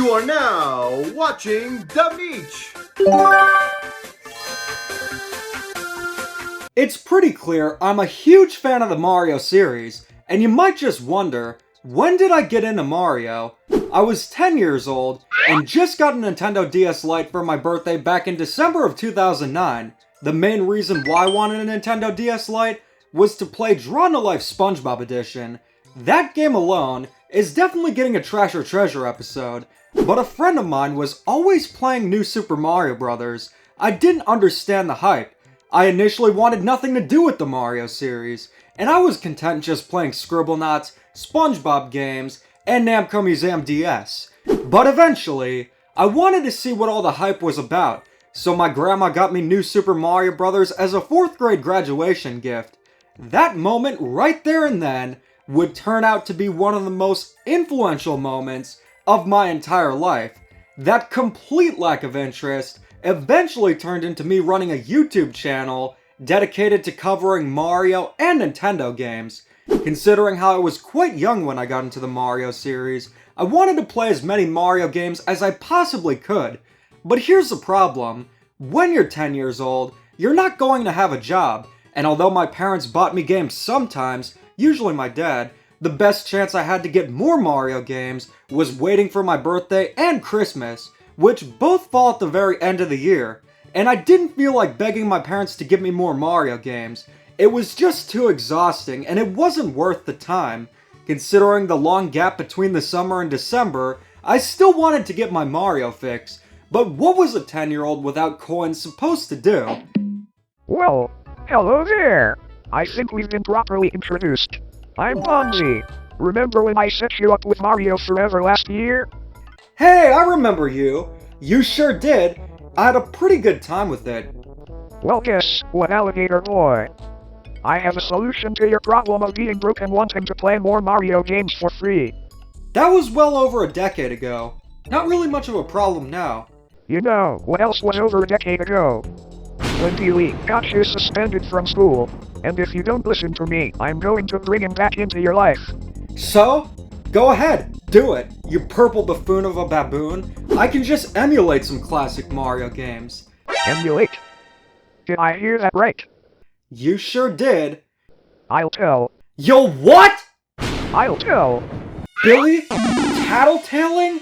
You are now watching The Meech. It's pretty clear I'm a huge fan of the Mario series, and you might just wonder, when did I get into Mario? I was 10 years old, and just got a Nintendo DS Lite for my birthday back in December of 2009. The main reason why I wanted a Nintendo DS Lite was to play Drawn to Life SpongeBob Edition. That game alone is definitely getting a Trash or Treasure episode, but a friend of mine was always playing New Super Mario Bros. I didn't understand the hype. I initially wanted nothing to do with the Mario series, and I was content just playing Scribblenauts, SpongeBob games, and Namco Museum DS. But eventually, I wanted to see what all the hype was about, so my grandma got me New Super Mario Bros. As a 4th grade graduation gift. That moment right there and then would turn out to be one of the most influential moments of my entire life. That complete lack of interest eventually turned into me running a YouTube channel dedicated to covering Mario and Nintendo games. Considering how I was quite young when I got into the Mario series, I wanted to play as many Mario games as I possibly could. But here's the problem. When you're 10 years old, you're not going to have a job, and although my parents bought me games sometimes, usually my dad, the best chance I had to get more Mario games was waiting for my birthday and Christmas, which both fall at the very end of the year, and I didn't feel like begging my parents to give me more Mario games. It was just too exhausting, and it wasn't worth the time. Considering the long gap between the summer and December, I still wanted to get my Mario fix, but what was a 10-year-old without coins supposed to do? Well, hello there. I think we've been properly introduced. I'm Bonzi. Remember when I set you up with Mario Forever last year? Hey, I remember you. You sure did. I had a pretty good time with it. Well, guess what, alligator boy? I have a solution to your problem of being broke and wanting to play more Mario games for free. That was well over a decade ago. Not really much of a problem now. You know, what else was over a decade ago? When Pee-wee got you suspended from school. And if you don't listen to me, I'm going to bring him back into your life. So? Go ahead, do it, you purple buffoon of a baboon. I can just emulate some classic Mario games. Emulate? Did I hear that right? You sure did. I'll tell. Yo, what? I'll tell. Billy? Tattletaling?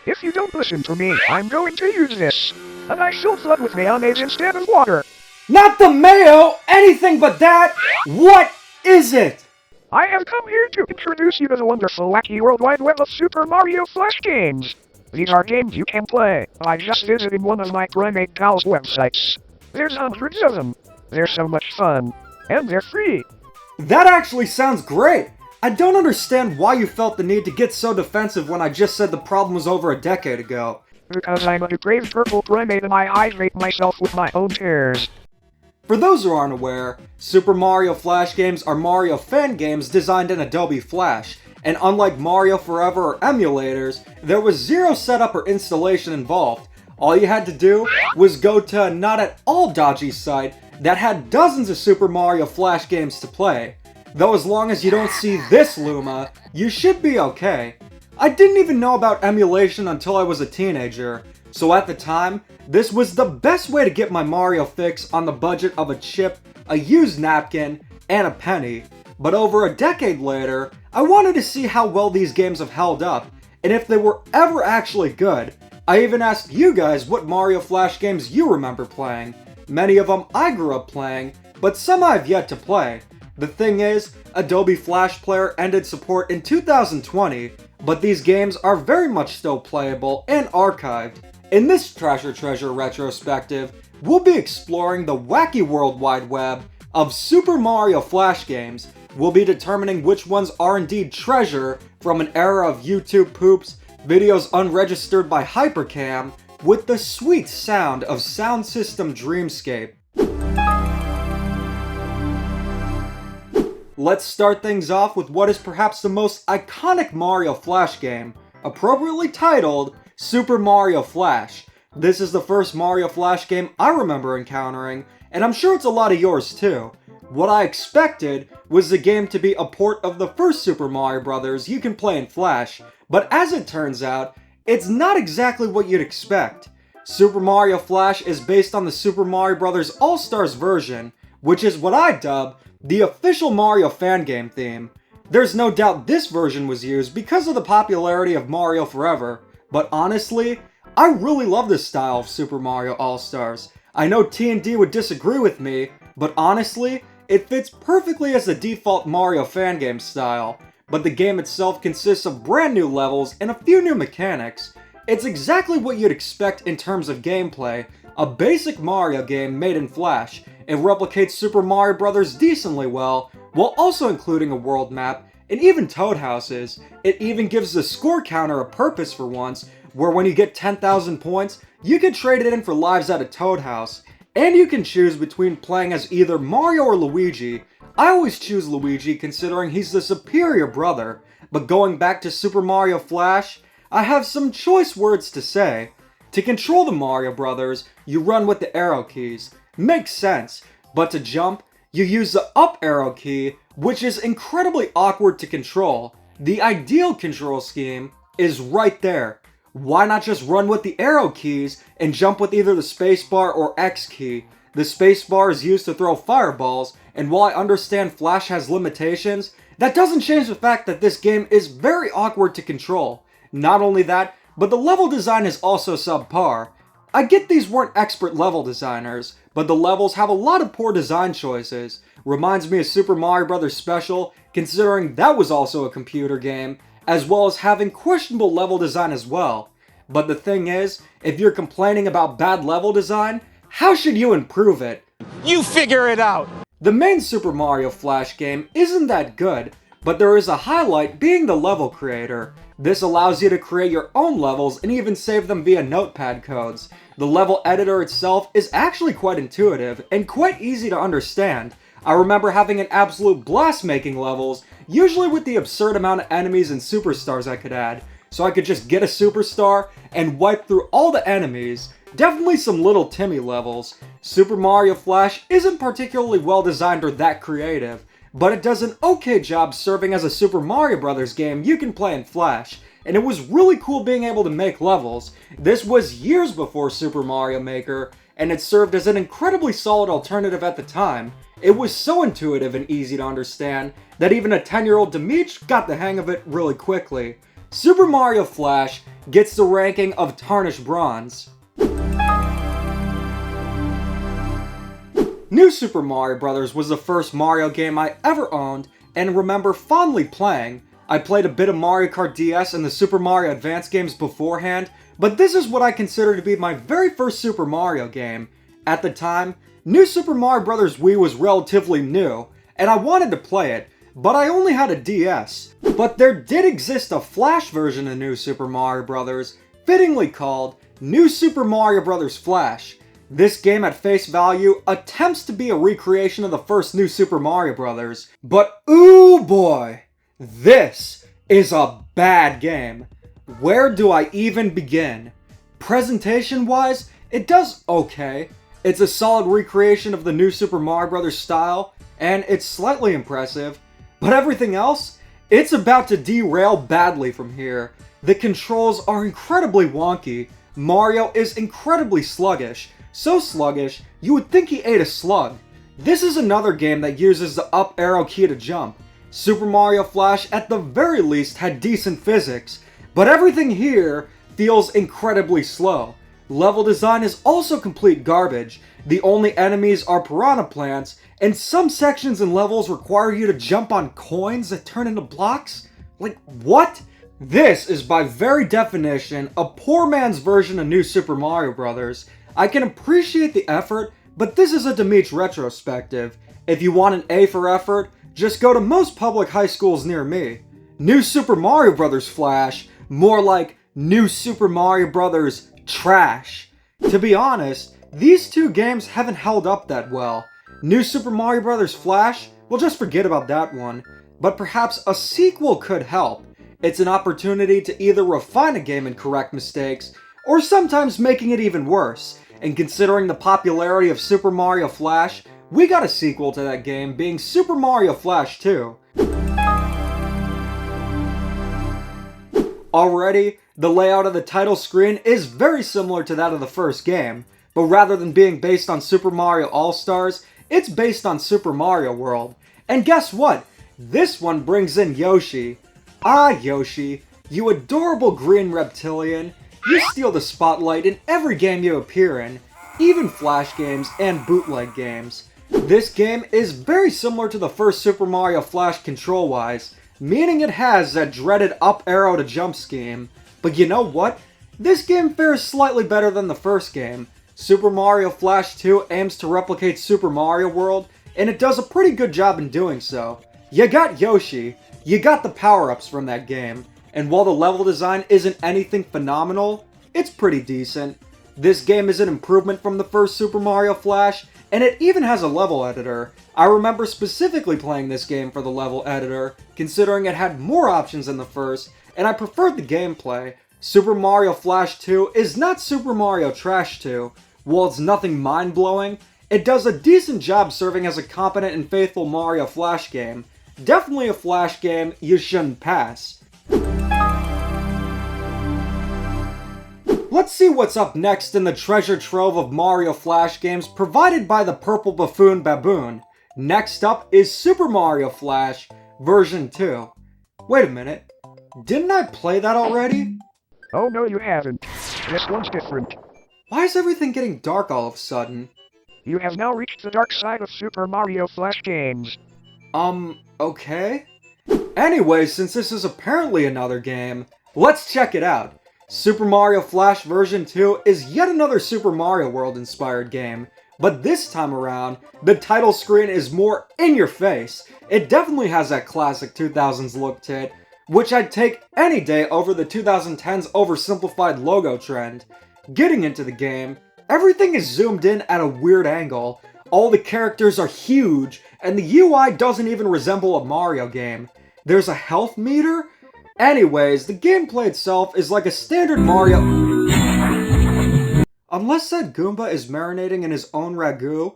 If you don't listen to me, I'm going to use this. A nice filled flood with mayonnaise instead of water. Not the mayo! Anything but that! What is it? I have come here to introduce you to the wonderful, wacky World Wide Web of Super Mario Flash games. These are games you can play by just visiting one of my primate pals' websites. There's hundreds of them. They're so much fun. And they're free. That actually sounds great! I don't understand why you felt the need to get so defensive when I just said the problem was over a decade ago. Because I'm a depraved purple primate and I hydrate myself with my own tears. For those who aren't aware, Super Mario Flash games are Mario fan games designed in Adobe Flash, and unlike Mario Forever or emulators, there was zero setup or installation involved. All you had to do was go to a not at all dodgy site that had dozens of Super Mario Flash games to play. Though as long as you don't see this Luma, you should be okay. I didn't even know about emulation until I was a teenager, so at the time, this was the best way to get my Mario fix on the budget of a chip, a used napkin, and a penny. But over a decade later, I wanted to see how well these games have held up, and if they were ever actually good. I even asked you guys what Mario Flash games you remember playing. Many of them I grew up playing, but some I've yet to play. The thing is, Adobe Flash Player ended support in 2020, but these games are very much still playable and archived. In this Trash or Treasure retrospective, we'll be exploring the wacky World Wide Web of Super Mario Flash games. We'll be determining which ones are indeed treasure from an era of YouTube poops, videos unregistered by Hypercam, with the sweet sound of Sound System Dreamscape. Let's start things off with what is perhaps the most iconic Mario Flash game, appropriately titled Super Mario Flash. This is the first Mario Flash game I remember encountering, and I'm sure it's a lot of yours too. What I expected was the game to be a port of the first Super Mario Bros. You can play in Flash, but as it turns out, it's not exactly what you'd expect. Super Mario Flash is based on the Super Mario Bros. All-Stars version, which is what I dub the official Mario fan game theme. There's no doubt this version was used because of the popularity of Mario Forever, but honestly, I really love this style of Super Mario All-Stars. I know T&D would disagree with me, but honestly, it fits perfectly as the default Mario fan game style. But the game itself consists of brand new levels and a few new mechanics. It's exactly what you'd expect in terms of gameplay, a basic Mario game made in Flash. It replicates Super Mario Bros. Decently well, while also including a world map and even toad houses. It even gives the score counter a purpose for once, where when you get 10,000 points, you can trade it in for lives at a toad house. And you can choose between playing as either Mario or Luigi. I always choose Luigi considering he's the superior brother, but going back to Super Mario Flash, I have some choice words to say. To control the Mario Brothers, you run with the arrow keys. Makes sense, but to jump, you use the up arrow key, which is incredibly awkward to control. The ideal control scheme is right there. Why not just run with the arrow keys and jump with either the spacebar or X key? The spacebar is used to throw fireballs, and while I understand Flash has limitations, that doesn't change the fact that this game is very awkward to control. Not only that, but the level design is also subpar. I get these weren't expert level designers, but the levels have a lot of poor design choices. Reminds me of Super Mario Bros. Special, considering that was also a computer game, as well as having questionable level design as well. But the thing is, if you're complaining about bad level design, how should you improve it? You figure it out! The main Super Mario Flash game isn't that good, but there is a highlight being the level creator. This allows you to create your own levels and even save them via notepad codes. The level editor itself is actually quite intuitive and quite easy to understand. I remember having an absolute blast making levels, usually with the absurd amount of enemies and superstars I could add. So I could just get a superstar and wipe through all the enemies. Definitely some little Timmy levels. Super Mario Flash isn't particularly well designed or that creative, but it does an okay job serving as a Super Mario Bros. Game you can play in Flash, and it was really cool being able to make levels. This was years before Super Mario Maker, and it served as an incredibly solid alternative at the time. It was so intuitive and easy to understand that even a 10-year-old Demeech got the hang of it really quickly. Super Mario Flash gets the ranking of Tarnished Bronze. New Super Mario Bros. Was the first Mario game I ever owned and remember fondly playing. I played a bit of Mario Kart DS and the Super Mario Advance games beforehand, but this is what I consider to be my very first Super Mario game. At the time, New Super Mario Bros. Wii was relatively new, and I wanted to play it, but I only had a DS. But there did exist a Flash version of New Super Mario Bros., fittingly called New Super Mario Bros. Flash. This game at face value attempts to be a recreation of the first New Super Mario Bros., but ooh boy, this is a bad game. Where do I even begin? Presentation-wise, it does okay. It's a solid recreation of the New Super Mario Bros. Style, and it's slightly impressive. But everything else? It's about to derail badly from here. The controls are incredibly wonky. Mario is incredibly sluggish. So sluggish, you would think he ate a slug. This is another game that uses the up arrow key to jump. Super Mario Flash at the very least had decent physics, but everything here feels incredibly slow. Level design is also complete garbage. The only enemies are piranha plants, and some sections and levels require you to jump on coins that turn into blocks? Like, what? This is by very definition a poor man's version of New Super Mario Bros. I can appreciate the effort, but this is a Demeech retrospective. If you want an A for effort, just go to most public high schools near me. New Super Mario Bros. Flash, more like New Super Mario Bros. Trash. To be honest, these two games haven't held up that well. New Super Mario Bros. Flash, well, just forget about that one. But perhaps a sequel could help. It's an opportunity to either refine a game and correct mistakes, or sometimes making it even worse. And considering the popularity of Super Mario Flash, we got a sequel to that game being Super Mario Flash 2. Already, The layout of the title screen is very similar to that of the first game, but rather than being based on Super Mario All-Stars, it's based on Super Mario World. And guess what? This one brings in Yoshi. Ah, Yoshi, you adorable green reptilian. You steal the spotlight in every game you appear in, even Flash games and bootleg games. This game is very similar to the first Super Mario Flash control-wise, meaning it has that dreaded up arrow to jump scheme. But you know what? This game fares slightly better than the first game. Super Mario Flash 2 aims to replicate Super Mario World, and it does a pretty good job in doing so. You got Yoshi, you got the power-ups from that game, and while the level design isn't anything phenomenal, it's pretty decent. This game is an improvement from the first Super Mario Flash, and it even has a level editor. I remember specifically playing this game for the level editor, considering it had more options than the first, and I preferred the gameplay. Super Mario Flash 2 is not Super Mario Trash 2. While it's nothing mind-blowing, it does a decent job serving as a competent and faithful Mario Flash game. Definitely a Flash game you shouldn't pass. Let's see what's up next in the treasure trove of Mario Flash games provided by the Purple Buffoon Baboon. Next up is Super Mario Flash version 2. Wait a minute, didn't I play that already? Oh no, you haven't. This one's different. Why is everything getting dark all of a sudden? You have now reached the dark side of Super Mario Flash games. Okay? Anyway, since this is apparently another game, let's check it out. Super Mario Flash version 2 is yet another Super Mario World inspired game, but this time around, the title screen is more in your face. It definitely has that classic 2000s look to it, which I'd take any day over the 2010s oversimplified logo trend. Getting into the game, everything is zoomed in at a weird angle, all the characters are huge, and the UI doesn't even resemble a Mario game. There's a health meter? Anyways, the gameplay itself is like a standard Mario... Unless that Goomba is marinating in his own ragu,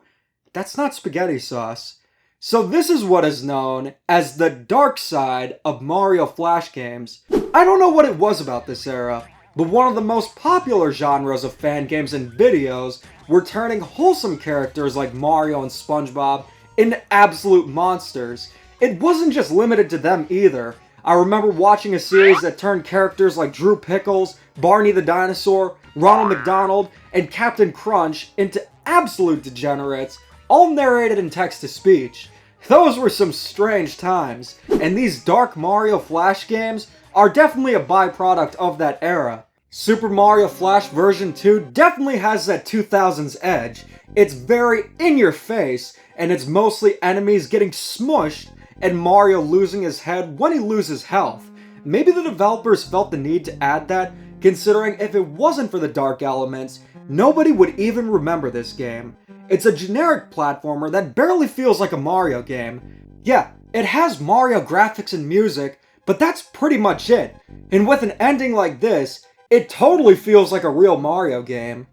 that's not spaghetti sauce. So this is what is known as the dark side of Mario Flash games. I don't know what it was about this era, but one of the most popular genres of fan games and videos were turning wholesome characters like Mario and SpongeBob into absolute monsters. It wasn't just limited to them either. I remember watching a series that turned characters like Drew Pickles, Barney the Dinosaur, Ronald McDonald, and Captain Crunch into absolute degenerates, all narrated in text-to-speech. Those were some strange times, and these dark Mario Flash games are definitely a byproduct of that era. Super Mario Flash version 2 definitely has that 2000s edge. It's very in your face, and it's mostly enemies getting smushed and Mario losing his head when he loses health. Maybe the developers felt the need to add that, considering if it wasn't for the dark elements, nobody would even remember this game. It's a generic platformer that barely feels like a Mario game. Yeah, it has Mario graphics and music, but that's pretty much it. And with an ending like this, it totally feels like a real Mario game.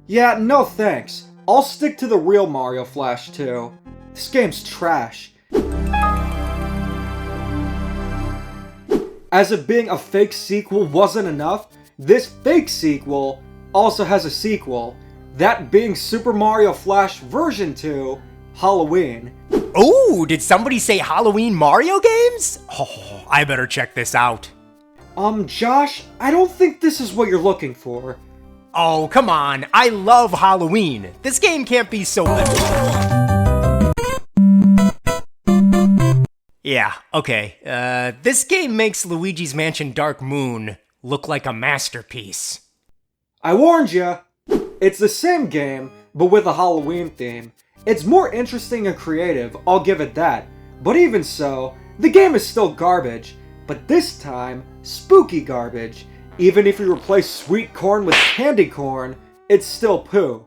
Yeah, no thanks. I'll stick to the real Mario Flash 2. This game's trash. As if being a fake sequel wasn't enough, this fake sequel also has a sequel. That being Super Mario Flash version 2, Halloween. Oh, did somebody say Halloween Mario games? Oh, I better check this out. Josh, I don't think this is what you're looking for. Oh, come on. I love Halloween. This game can't be so... Yeah, okay. This game makes Luigi's Mansion Dark Moon look like a masterpiece. I warned ya! It's the same game, but with a Halloween theme. It's more interesting and creative, I'll give it that. But even so, the game is still garbage. But this time, spooky garbage. Even if you replace sweet corn with candy corn, it's still poo.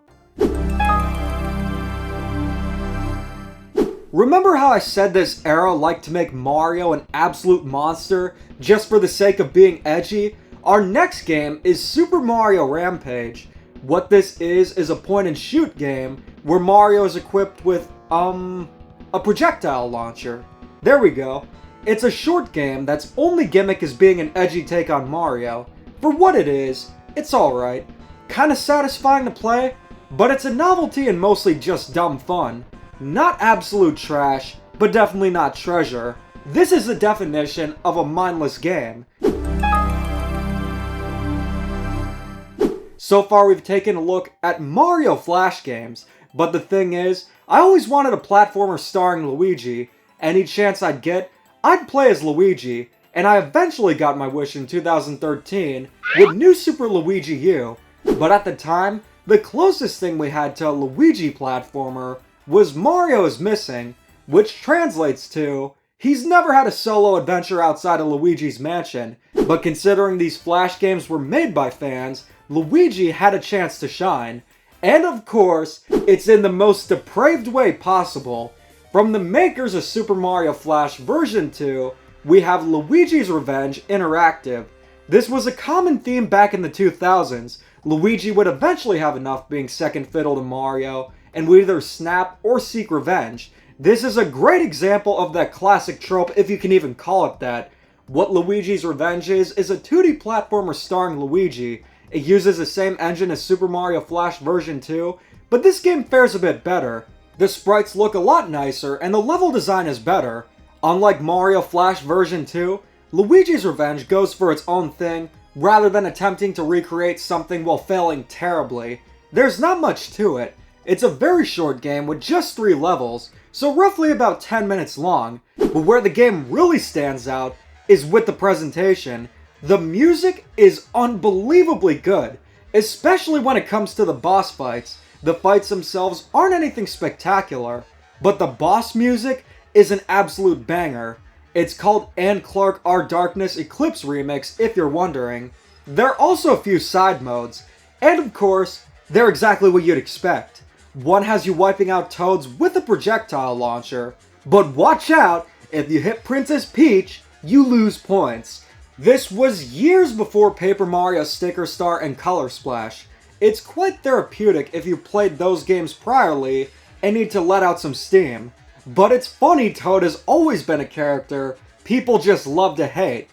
Remember how I said this era liked to make Mario an absolute monster just for the sake of being edgy? Our next game is Super Mario Rampage. What this is a point-and-shoot game where Mario is equipped with, a projectile launcher. There we go. It's a short game that's only gimmick is being an edgy take on Mario. For what it is, it's alright. Kinda satisfying to play, but it's a novelty and mostly just dumb fun. Not absolute trash, but definitely not treasure. This is the definition of a mindless game. So far we've taken a look at Mario Flash games, but the thing is, I always wanted a platformer starring Luigi. Any chance I'd get, I'd play as Luigi, and I eventually got my wish in 2013 with New Super Luigi U. But at the time, the closest thing we had to a Luigi platformer was Mario is Missing, which translates to, he's never had a solo adventure outside of Luigi's Mansion. But considering these Flash games were made by fans, Luigi had a chance to shine. And of course, it's in the most depraved way possible. From the makers of Super Mario Flash version 2, we have Luigi's Revenge Interactive. This was a common theme back in the 2000s. Luigi would eventually have enough being second fiddle to Mario, and would either snap or seek revenge. This is a great example of that classic trope, if you can even call it that. What Luigi's Revenge is a 2D platformer starring Luigi. It uses the same engine as Super Mario Flash version 2, but this game fares a bit better. The sprites look a lot nicer, and the level design is better. Unlike Mario Flash version 2, Luigi's Revenge goes for its own thing, rather than attempting to recreate something while failing terribly. There's not much to it. It's a very short game with just 3 levels, so roughly about 10 minutes long, but where the game really stands out is with the presentation. The music is unbelievably good, especially when it comes to the boss fights. The fights themselves aren't anything spectacular, but the boss music is an absolute banger. It's called Ann Clark Our Darkness Eclipse Remix, if you're wondering. There are also a few side modes, and of course, they're exactly what you'd expect. One has you wiping out Toads with a projectile launcher, but watch out, if you hit Princess Peach, you lose points. This was years before Paper Mario Sticker Star and Color Splash. It's quite therapeutic if you played those games priorly and need to let out some steam. But it's funny Toad has always been a character people just love to hate.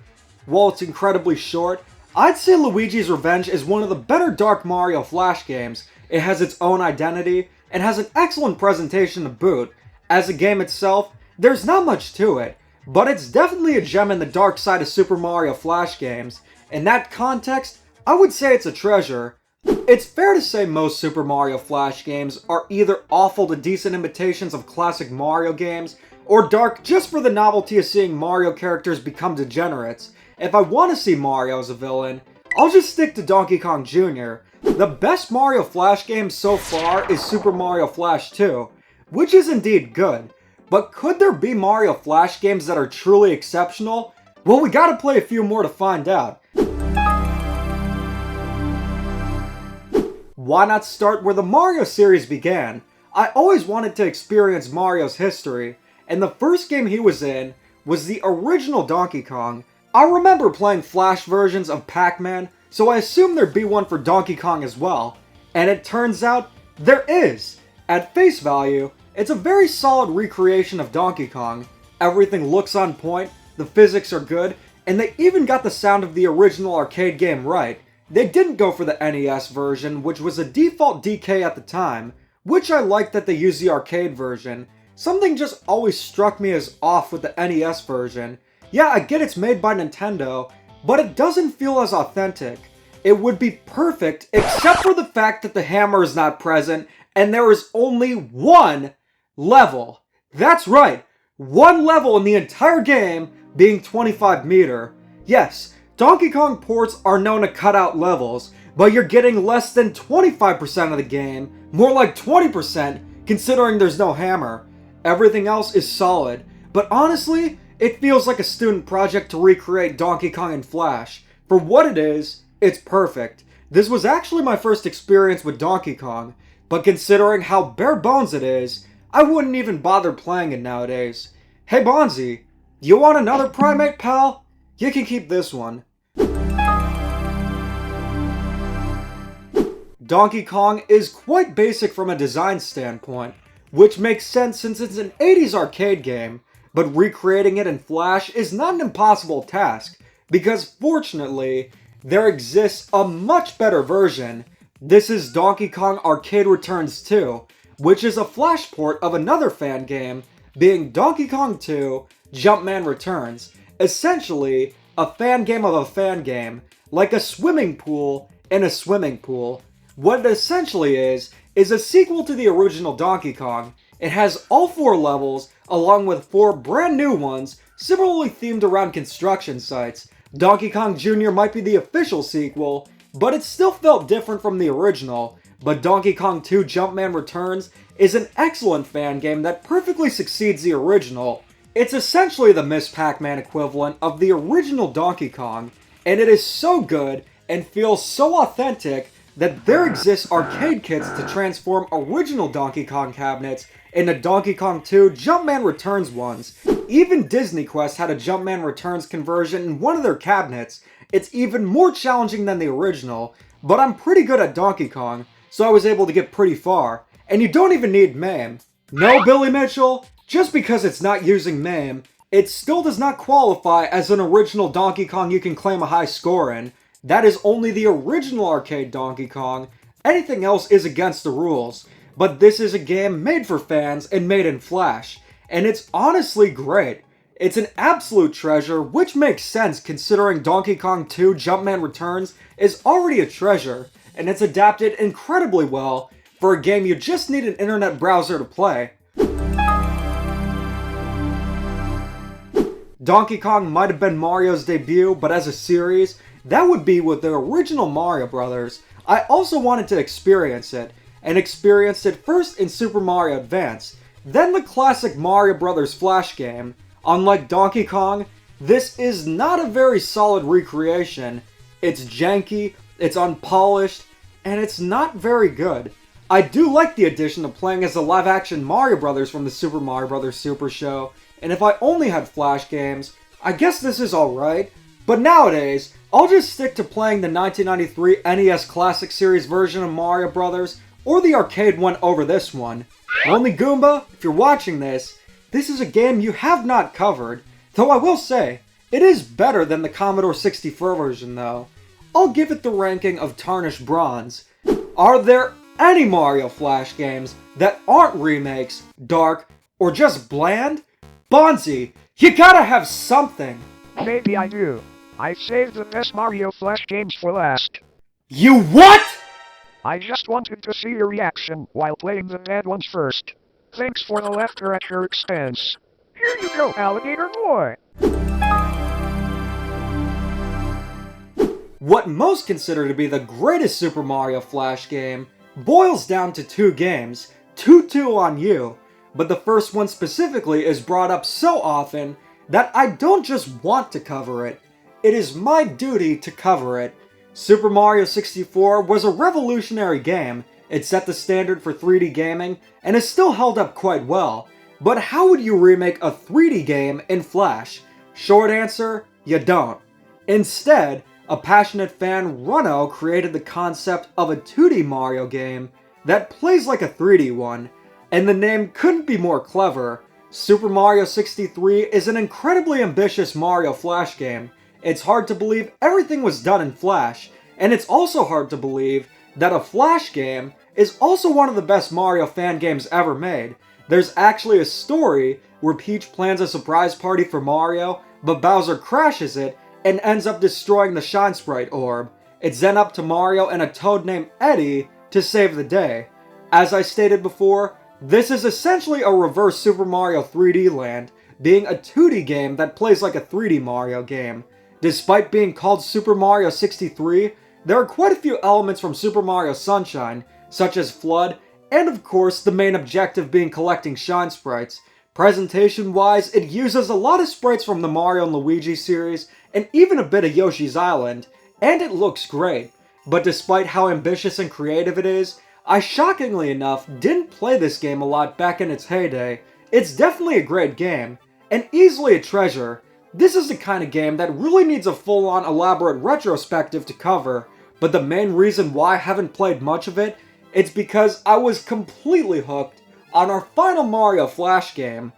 While it's incredibly short, I'd say Luigi's Revenge is one of the better Dark Mario Flash games. It has its own identity and has an excellent presentation to boot. As a game itself, there's not much to it, but it's definitely a gem in the dark side of Super Mario Flash games. In that context, I would say it's a treasure. It's fair to say most Super Mario Flash games are either awful to decent imitations of classic Mario games, or dark just for the novelty of seeing Mario characters become degenerates. If I want to see Mario as a villain, I'll just stick to Donkey Kong Jr. The best Mario Flash game so far is Super Mario Flash 2, which is indeed good. But could there be Mario Flash games that are truly exceptional? Well, we gotta play a few more to find out. Why not start where the Mario series began? I always wanted to experience Mario's history, and the first game he was in was the original Donkey Kong. I remember playing Flash versions of Pac-Man, so I assumed there'd be one for Donkey Kong as well. And it turns out, there is! At face value, it's a very solid recreation of Donkey Kong. Everything looks on point, the physics are good, and they even got the sound of the original arcade game right. They didn't go for the NES version, which was a default DK at the time, which I liked that they used the arcade version. Something just always struck me as off with the NES version. Yeah, I get it's made by Nintendo, but it doesn't feel as authentic. It would be perfect, except for the fact that the hammer is not present, and there is only one level. That's right, one level in the entire game being 25 meter. Yes, Donkey Kong ports are known to cut out levels, but you're getting less than 25% of the game, more like 20% considering there's no hammer. Everything else is solid, but honestly, it feels like a student project to recreate Donkey Kong in Flash. For what it is, it's perfect. This was actually my first experience with Donkey Kong, but considering how bare bones it is, I wouldn't even bother playing it nowadays. Hey Bonzi, you want another primate, pal? You can keep this one. Donkey Kong is quite basic from a design standpoint, which makes sense since it's an 80s arcade game, but recreating it in Flash is not an impossible task, because fortunately, there exists a much better version. This is Donkey Kong Arcade Returns 2, which is a Flash port of another fan game, being Donkey Kong 2 Jumpman Returns, essentially a fan game of a fan game, like a swimming pool in a swimming pool. What it essentially is a sequel to the original Donkey Kong. It has all 4 levels, along with 4 brand new ones, similarly themed around construction sites. Donkey Kong Jr. might be the official sequel, but it still felt different from the original. But Donkey Kong 2 Jumpman Returns is an excellent fan game that perfectly succeeds the original. It's essentially the Miss Pac-Man equivalent of the original Donkey Kong, and it is so good and feels so authentic that there exists arcade kits to transform original Donkey Kong cabinets into Donkey Kong 2 Jumpman Returns ones. Even Disney Quest had a Jumpman Returns conversion in one of their cabinets. It's even more challenging than the original, but I'm pretty good at Donkey Kong, so I was able to get pretty far. And you don't even need MAME. No, Billy Mitchell, just because it's not using MAME, it still does not qualify as an original Donkey Kong you can claim a high score in. That is only the original arcade Donkey Kong. Anything else is against the rules. But this is a game made for fans and made in Flash. And it's honestly great. It's an absolute treasure, which makes sense considering Donkey Kong 2 Jumpman Returns is already a treasure. And it's adapted incredibly well for a game you just need an internet browser to play. Donkey Kong might have been Mario's debut, but as a series, that would be with the original Mario Brothers. I also wanted to experience it, and experienced it first in Super Mario Advance, then the classic Mario Brothers Flash game. Unlike Donkey Kong, this is not a very solid recreation. It's janky, it's unpolished, and it's not very good. I do like the addition of playing as the live-action Mario Brothers from the Super Mario Bros. Super Show, and if I only had Flash games, I guess this is alright. But nowadays, I'll just stick to playing the 1993 NES Classic Series version of Mario Brothers, or the arcade one over this one. Lonely Goomba, if you're watching this is a game you have not covered, though I will say, it is better than the Commodore 64 version though. I'll give it the ranking of tarnished bronze. Are there any Mario Flash games that aren't remakes, dark, or just bland? Bonzi, you gotta have something! Maybe I do. I saved the best Mario Flash games for last. You what?! I just wanted to see your reaction while playing the bad ones first. Thanks for the laughter at your expense. Here you go, alligator boy! What most consider to be the greatest Super Mario Flash game boils down to 2 games, 2 on you, but the first one specifically is brought up so often that I don't just want to cover it, it is my duty to cover it. Super Mario 64 was a revolutionary game. It set the standard for 3D gaming and is still held up quite well. But how would you remake a 3D game in Flash? Short answer, you don't. Instead, a passionate fan, Runo, created the concept of a 2D Mario game that plays like a 3D one. And the name couldn't be more clever. Super Mario 63 is an incredibly ambitious Mario Flash game. It's hard to believe everything was done in Flash, and it's also hard to believe that a Flash game is also one of the best Mario fan games ever made. There's actually a story where Peach plans a surprise party for Mario, but Bowser crashes it and ends up destroying the Shine Sprite Orb. It's then up to Mario and a toad named Eddie to save the day. As I stated before, this is essentially a reverse Super Mario 3D Land, being a 2D game that plays like a 3D Mario game. Despite being called Super Mario 63, there are quite a few elements from Super Mario Sunshine, such as FLUDD, and of course the main objective being collecting Shine Sprites. Presentation-wise, it uses a lot of sprites from the Mario and Luigi series, and even a bit of Yoshi's Island, and it looks great. But despite how ambitious and creative it is, I shockingly enough didn't play this game a lot back in its heyday. It's definitely a great game, and easily a treasure. This is the kind of game that really needs a full-on elaborate retrospective to cover, but the main reason why I haven't played much of it, it's because I was completely hooked on our final Mario Flash game.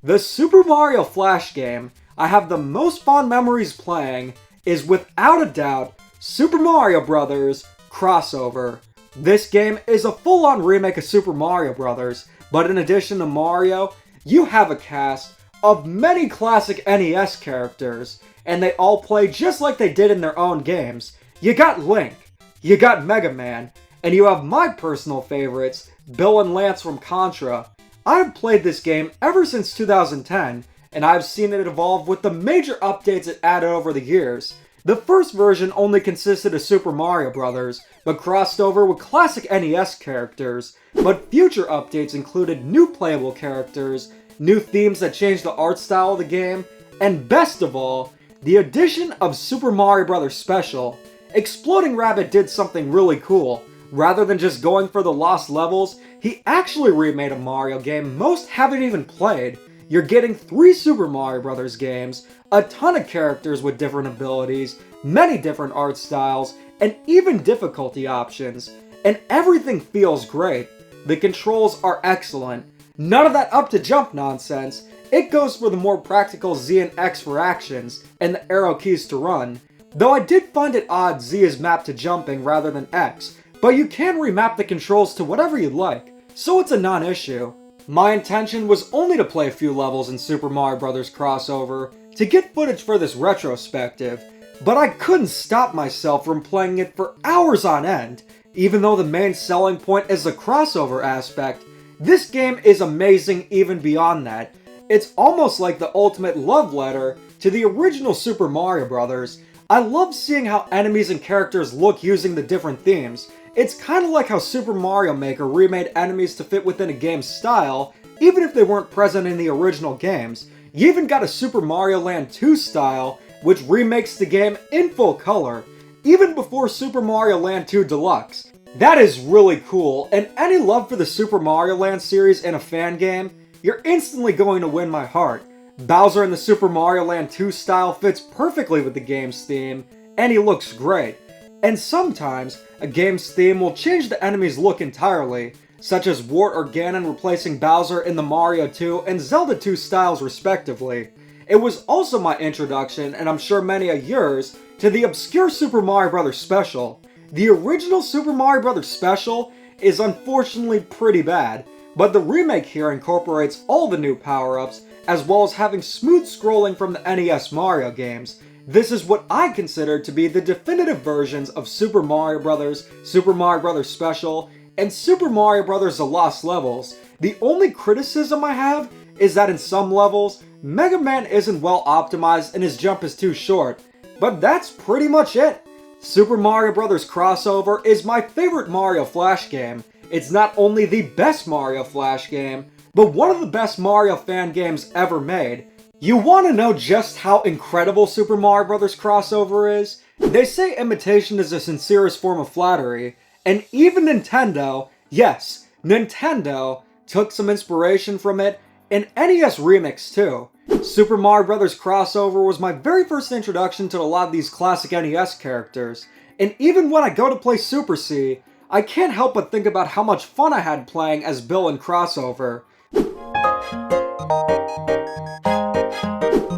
The Super Mario Flash game I have the most fond memories playing is without a doubt Super Mario Bros. Crossover. This game is a full-on remake of Super Mario Bros., but in addition to Mario, you have a cast of many classic NES characters, and they all play just like they did in their own games. You got Link, you got Mega Man, and you have my personal favorites, Bill and Lance from Contra. I've played this game ever since 2010, and I've seen it evolve with the major updates it added over the years. The first version only consisted of Super Mario Bros., but crossed over with classic NES characters, but future updates included new playable characters, new themes that changed the art style of the game, and best of all, the addition of Super Mario Bros. Special. Exploding Rabbit did something really cool. Rather than just going for the lost levels, he actually remade a Mario game most haven't even played. You're getting 3 Super Mario Bros. Games, a ton of characters with different abilities, many different art styles, and even difficulty options. And everything feels great. The controls are excellent. None of that up to jump nonsense. It goes for the more practical Z and X for actions, and the arrow keys to run. Though I did find it odd Z is mapped to jumping rather than X, but you can remap the controls to whatever you'd like, so it's a non-issue. My intention was only to play a few levels in Super Mario Bros. Crossover to get footage for this retrospective, but I couldn't stop myself from playing it for hours on end. Even though the main selling point is the crossover aspect, this game is amazing even beyond that. It's almost like the ultimate love letter to the original Super Mario Bros. I love seeing how enemies and characters look using the different themes. It's kind of like how Super Mario Maker remade enemies to fit within a game's style, even if they weren't present in the original games. You even got a Super Mario Land 2 style, which remakes the game in full color, even before Super Mario Land 2 Deluxe. That is really cool, and any love for the Super Mario Land series in a fan game, you're instantly going to win my heart. Bowser in the Super Mario Land 2 style fits perfectly with the game's theme, and he looks great. And sometimes, a game's theme will change the enemy's look entirely, such as Wart or Ganon replacing Bowser in the Mario 2 and Zelda 2 styles respectively. It was also my introduction, and I'm sure many of yours, to the obscure Super Mario Bros. Special. The original Super Mario Bros. Special is unfortunately pretty bad, but the remake here incorporates all the new power-ups, as well as having smooth scrolling from the NES Mario games. This is what I consider to be the definitive versions of Super Mario Bros., Super Mario Bros. Special, and Super Mario Bros. The Lost Levels. The only criticism I have is that in some levels, Mega Man isn't well optimized and his jump is too short. But that's pretty much it. Super Mario Bros. Crossover is my favorite Mario Flash game. It's not only the best Mario Flash game, but one of the best Mario fan games ever made. You want to know just how incredible Super Mario Bros. Crossover is? They say imitation is the sincerest form of flattery, and even Nintendo, yes, Nintendo, took some inspiration from it in NES Remix too. Super Mario Bros. Crossover was my very first introduction to a lot of these classic NES characters, and even when I go to play Super C, I can't help but think about how much fun I had playing as Bill in Crossover.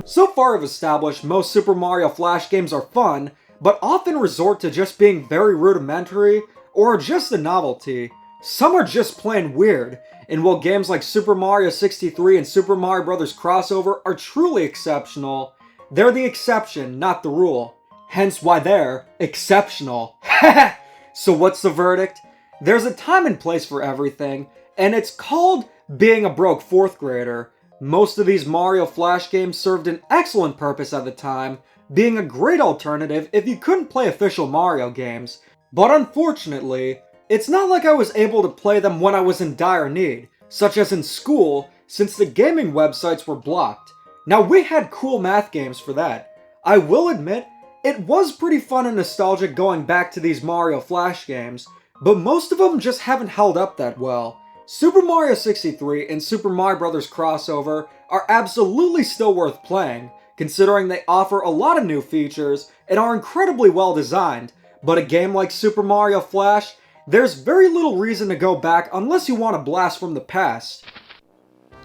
So far I've established most Super Mario Flash games are fun, but often resort to just being very rudimentary, or just a novelty. Some are just plain weird, and while games like Super Mario 63 and Super Mario Bros. Crossover are truly exceptional, they're the exception, not the rule. Hence why they're exceptional. So what's the verdict? There's a time and place for everything, and it's called being a broke 4th grader. Most of these Mario Flash games served an excellent purpose at the time, being a great alternative if you couldn't play official Mario games. But unfortunately, it's not like I was able to play them when I was in dire need, such as in school, since the gaming websites were blocked. Now we had cool math games for that. I will admit, it was pretty fun and nostalgic going back to these Mario Flash games, but most of them just haven't held up that well. Super Mario 63 and Super Mario Bros. Crossover are absolutely still worth playing, considering they offer a lot of new features and are incredibly well designed. But a game like Super Mario Flash, there's very little reason to go back unless you want a blast from the past.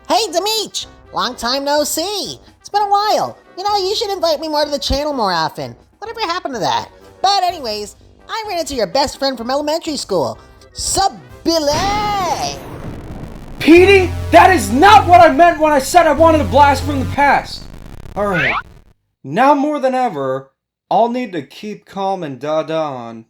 Hey, Demeech! Long time no see. It's been a while. You should invite me more to the channel more often. Whatever happened to that? But anyways, I ran into your best friend from elementary school. Sup, Billy? Petey, that is not what I meant when I said I wanted a blast from the past. Alright, now more than ever, I'll need to keep calm and da-da on.